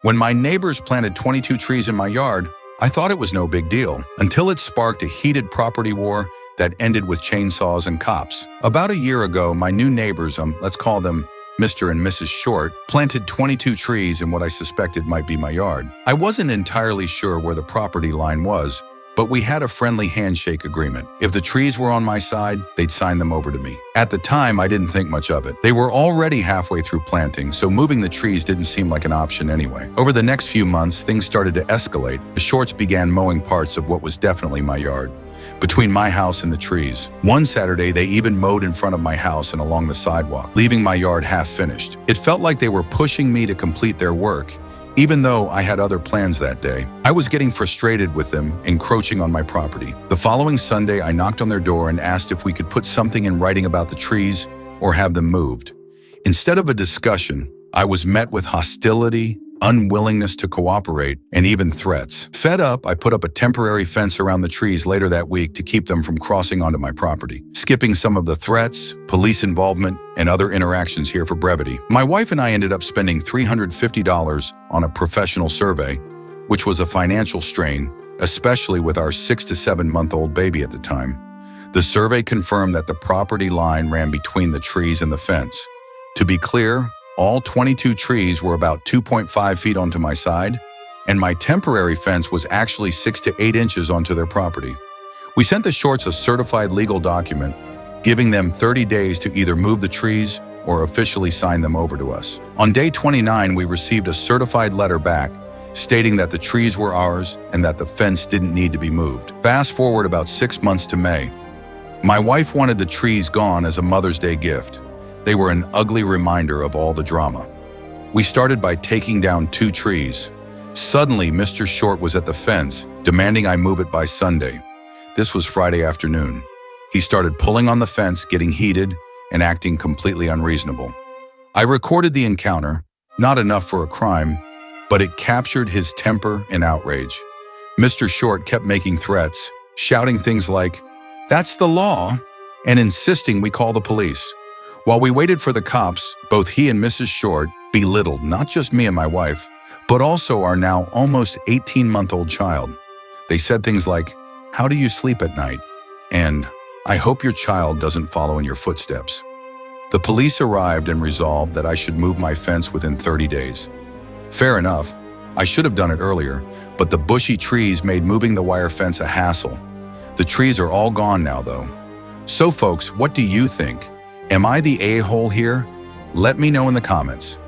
When my neighbors planted 22 trees in my yard, I thought it was no big deal, until it sparked a heated property war that ended with chainsaws and cops. About a year ago, my new neighbors, let's call them Mr. and Mrs. Short, planted 22 trees in what I suspected might be my yard. I wasn't entirely sure where the property line was, but we had a friendly handshake agreement. If the trees were on my side, they'd sign them over to me. At the time, I didn't think much of it. They were already halfway through planting, so moving the trees didn't seem like an option anyway. Over the next few months, things started to escalate. The Shorts began mowing parts of what was definitely my yard, between my house and the trees. One Saturday, they even mowed in front of my house and along the sidewalk, leaving my yard half finished. It felt like they were pushing me to complete their work, even though I had other plans that day. I was getting frustrated with them encroaching on my property. The following Sunday, I knocked on their door and asked if we could put something in writing about the trees or have them moved. Instead of a discussion, I was met with hostility, unwillingness to cooperate, and even threats. Fed up, I put up a temporary fence around the trees later that week to keep them from crossing onto my property, skipping some of the threats, police involvement, and other interactions here for brevity. My wife and I ended up spending $350 on a professional survey, which was a financial strain, especially with our 6 to 7 month old baby at the time. The survey confirmed that the property line ran between the trees and the fence. To be clear, all 22 trees were about 2.5 feet onto my side, and my temporary fence was actually 6 to 8 inches onto their property. We sent the Shorts a certified legal document, giving them 30 days to either move the trees or officially sign them over to us. On day 29, we received a certified letter back stating that the trees were ours and that the fence didn't need to be moved. Fast forward about 6 months to May. My wife wanted the trees gone as a Mother's Day gift. They were an ugly reminder of all the drama. We started by taking down 2 trees. Suddenly, Mr. Short was at the fence, demanding I move it by Sunday. This was Friday afternoon. He started pulling on the fence, getting heated, and acting completely unreasonable. I recorded the encounter, not enough for a crime, but it captured his temper and outrage. Mr. Short kept making threats, shouting things like, "That's the law," and insisting we call the police. While we waited for the cops, both he and Mrs. Short belittled not just me and my wife, but also our now almost 18-month-old child. They said things like, "How do you sleep at night?" and "I hope your child doesn't follow in your footsteps." The police arrived and resolved that I should move my fence within 30 days. Fair enough, I should have done it earlier, but the bushy trees made moving the wire fence a hassle. The trees are all gone now, though. So folks, what do you think? Am I the a-hole here? Let me know in the comments.